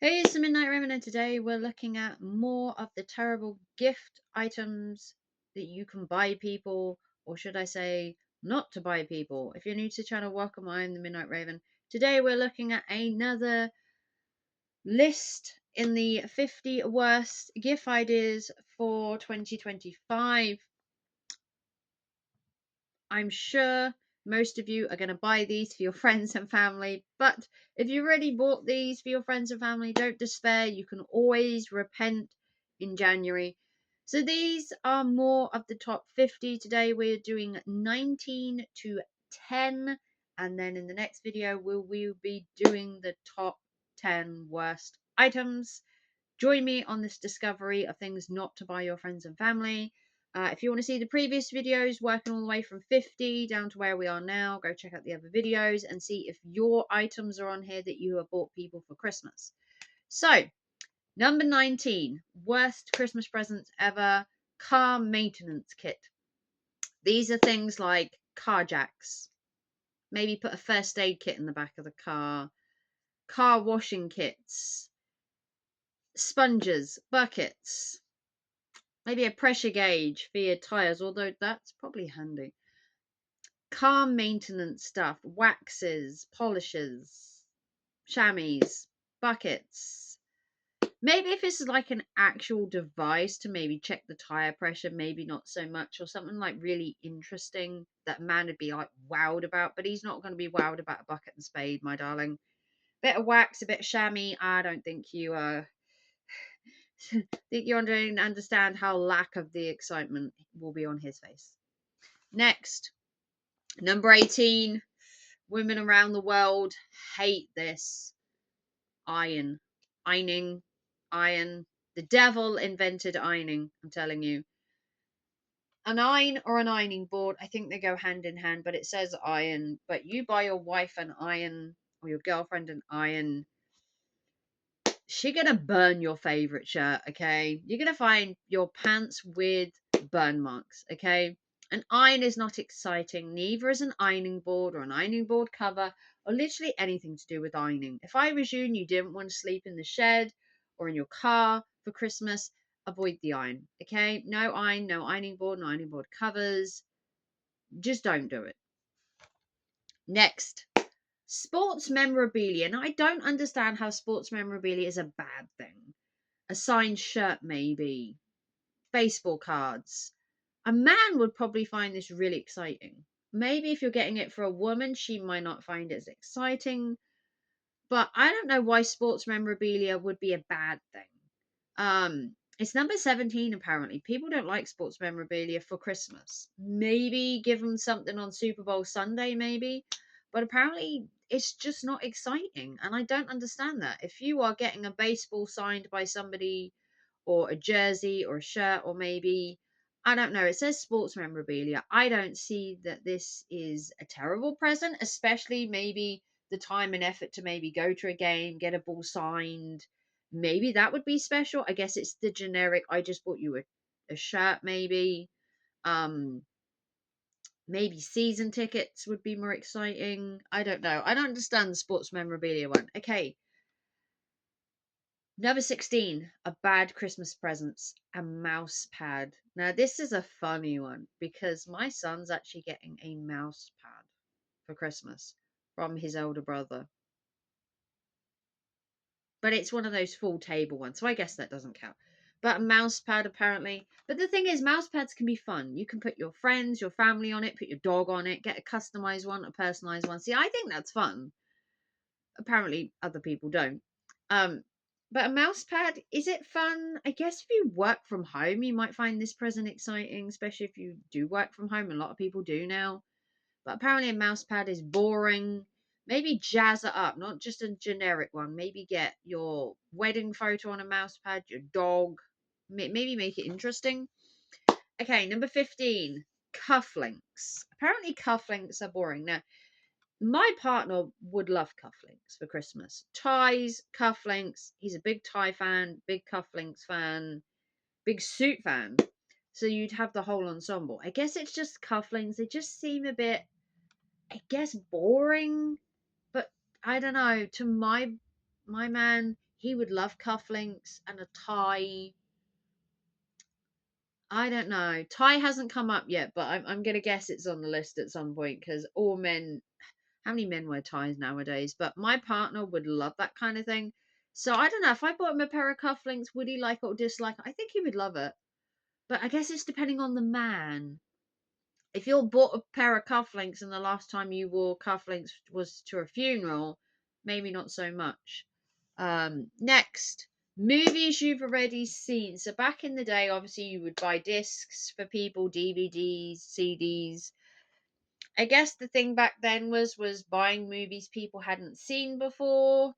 Hey, it's the Midnight Raven, and today we're looking at more of the terrible gift items that you can buy people, or should I say, not to buy people. If you're new to the channel, welcome. I'm the Midnight Raven. Today we're looking at another list in the 50 worst gift ideas for 2025. I'm sure most of you are going to buy these for your friends and family, but if you already bought these for your friends and family, don't despair. You can always repent in January. So these are more of the top 50. Today we're doing 19 to 10, and then in the next video we'll be doing the top 10 worst items. Join me on this discovery of things not to buy your friends and family. If you want to see the previous videos, working all the way from 50 down to where we are now, go check out the other videos and see if your items are on here that you have bought people for Christmas. So, number 19, worst Christmas presents ever, car maintenance kit. These are things like car jacks, maybe put a first aid kit in the back of the car washing kits, sponges, buckets, maybe a pressure gauge for your tyres, although that's probably handy. Car maintenance stuff, waxes, polishes, chamois, buckets. Maybe if it's like an actual device to maybe check the tyre pressure, maybe not so much, or something like really interesting that man would be like wowed about, but he's not going to be wowed about a bucket and spade, my darling. Bit of wax, a bit of chamois. I don't think you think you understand how lack of the excitement will be on his face. Next, number 18. Women around the world hate this. Iron. Ironing. Iron. The devil invented ironing, I'm telling you. An iron or an ironing board, I think they go hand in hand, but it says iron. But you buy your wife an iron or your girlfriend an iron, she's gonna burn your favorite shirt, okay? You're gonna find your pants with burn marks, okay? An iron is not exciting, neither is an ironing board or an ironing board cover or literally anything to do with ironing. If I was you and you didn't want to sleep in the shed or in your car for Christmas, avoid the iron, okay? No iron, no ironing board, no ironing board covers. Just don't do it. Next, sports memorabilia. Now, I don't understand how sports memorabilia is a bad thing. A signed shirt, maybe, baseball cards. A man would probably find this really exciting. Maybe if you're getting it for a woman, she might not find it as exciting. But I don't know why sports memorabilia would be a bad thing. It's number 17 apparently. People don't like sports memorabilia for Christmas. Maybe give them something on Super Bowl Sunday, maybe. But apparently it's just not exciting. And I don't understand that. If you are getting a baseball signed by somebody or a jersey or a shirt or maybe, I don't know, it says sports memorabilia. I don't see that this is a terrible present, especially maybe the time and effort to maybe go to a game, get a ball signed. Maybe that would be special. I guess it's the generic, I just bought you a shirt, maybe. Um, maybe season tickets would be more exciting. I don't know. I don't understand the sports memorabilia one. Okay. Number 16, a bad Christmas presents, a mouse pad. Now, this is a funny one because my son's actually getting a mouse pad for Christmas from his older brother. But it's one of those full table ones, so I guess that doesn't count. But a mouse pad apparently. But the thing is, mouse pads can be fun. You can put your friends, your family on it, put your dog on it, get a customized one, a personalized one. See, I think that's fun. Apparently, other people don't. Um, but a mouse pad, is it fun? I guess if you work from home, you might find this present exciting, especially if you do work from home. A lot of people do now. But apparently, a mouse pad is boring. Maybe jazz it up, not just a generic one. Maybe get your wedding photo on a mouse pad, your dog. Maybe make it interesting. Okay, number 15, cufflinks. Apparently, cufflinks are boring. Now, my partner would love cufflinks for Christmas. Ties, cufflinks. He's a big tie fan, big cufflinks fan, big suit fan. So you'd have the whole ensemble. I guess it's just cufflinks. They just seem a bit, I guess, boring. But I don't know. To my man, he would love cufflinks and a tie. I don't know. Tie hasn't come up yet, but I'm gonna guess it's on the list at some point because all men. How many men wear ties nowadays? But my partner would love that kind of thing. So I don't know if I bought him a pair of cufflinks, would he like it or dislike it? I think he would love it. But I guess it's depending on the man. If you bought a pair of cufflinks and the last time you wore cufflinks was to a funeral, maybe not so much. Next, movies you've already seen. So back in the day, obviously you would buy discs for people, DVDs, CDs. I guess the thing back then was buying movies people hadn't seen before.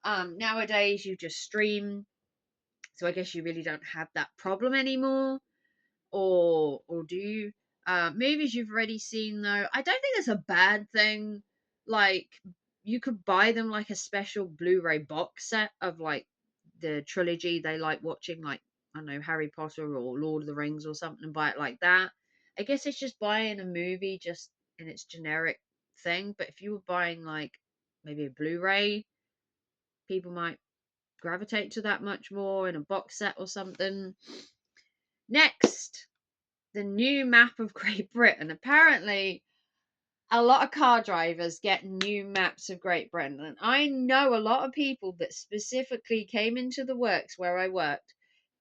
Nowadays you just stream, so I guess you really don't have that problem anymore. Or do you? Movies you've already seen though, I don't think it's a bad thing. Like you could buy them like a special Blu-ray box set of like the trilogy they like watching, like I don't know, Harry Potter or Lord of the Rings or something, and buy it like that. I guess it's just buying a movie just in its generic thing. But if you were buying like maybe a Blu-ray, people might gravitate to that much more in a box set or something. Next, the new map of Great Britain. Apparently, a lot of car drivers get new maps of Great Britain. And I know a lot of people that specifically came into the works where I worked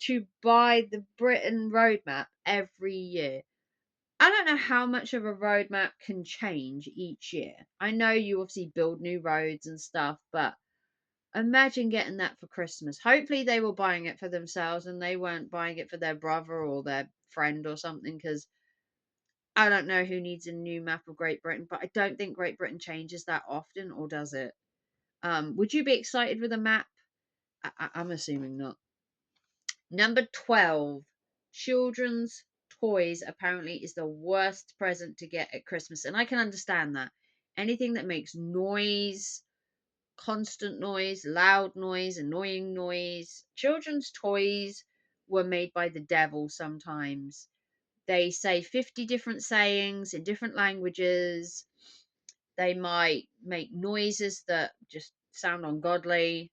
to buy the Britain road map every year. I don't know how much of a road map can change each year. I know you obviously build new roads and stuff, but imagine getting that for Christmas. Hopefully, they were buying it for themselves and they weren't buying it for their brother or their friend or something, because I don't know who needs a new map of Great Britain, but I don't think Great Britain changes that often, or does it? Would you be excited with a map? I'm assuming not. Number 12, children's toys apparently is the worst present to get at Christmas, and I can understand that. Anything that makes noise, constant noise, loud noise, annoying noise. Children's toys were made by the devil sometimes. They say 50 different sayings in different languages. They might make noises that just sound ungodly.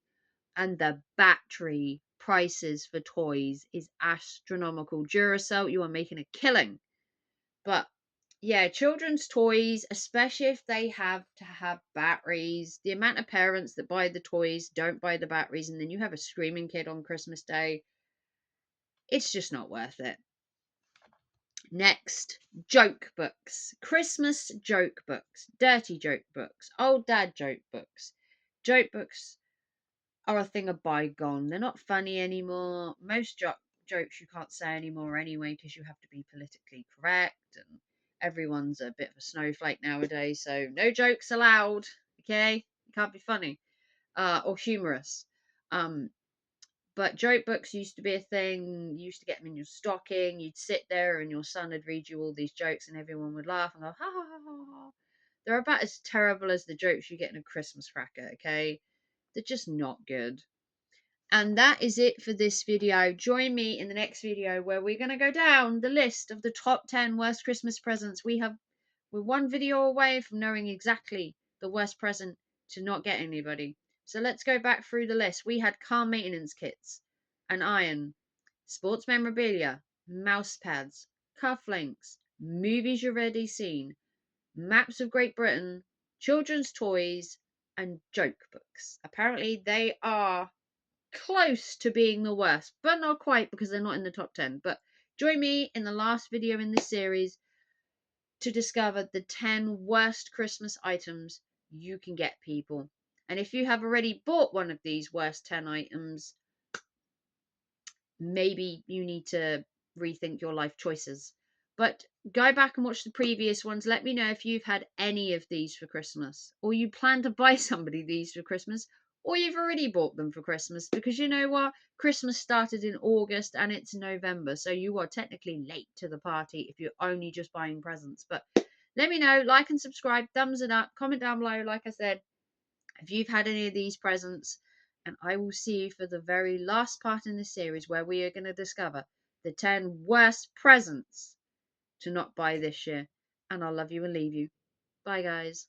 And the battery prices for toys is astronomical. Duracell, you are making a killing. But yeah, children's toys, especially if they have to have batteries, the amount of parents that buy the toys don't buy the batteries, and then you have a screaming kid on Christmas Day, it's just not worth it. Next, joke books. Christmas joke books. Dirty joke books. Old dad joke books. Joke books are a thing of bygone. They're not funny anymore. Most jokes you can't say anymore anyway because you have to be politically correct, and everyone's a bit of a snowflake nowadays, so no jokes allowed. Okay? You can't be funny or humorous. But joke books used to be a thing. You used to get them in your stocking. You'd sit there and your son would read you all these jokes and everyone would laugh and go, ha ha ha ha ha. They're about as terrible as the jokes you get in a Christmas cracker, okay? They're just not good. And that is it for this video. Join me in the next video where we're going to go down the list of the top 10 worst Christmas presents. We're one video away from knowing exactly the worst present to not get anybody. So let's go back through the list. We had car maintenance kits, an iron, sports memorabilia, mouse pads, cufflinks, movies you've already seen, maps of Great Britain, children's toys, and joke books. Apparently they are close to being the worst, but not quite because they're not in the top 10. But join me in the last video in this series to discover the 10 worst Christmas items you can get people. And if you have already bought one of these worst 10 items, maybe you need to rethink your life choices. But go back and watch the previous ones. Let me know if you've had any of these for Christmas, or you plan to buy somebody these for Christmas, or you've already bought them for Christmas. Because you know what? Christmas started in August and it's November, so you are technically late to the party if you're only just buying presents. But let me know, like and subscribe, thumbs it up, comment down below, like I said, if you've had any of these presents. And I will see you for the very last part in this series where we are going to discover the 10 worst presents to not buy this year. And I'll love you and leave you. Bye, guys.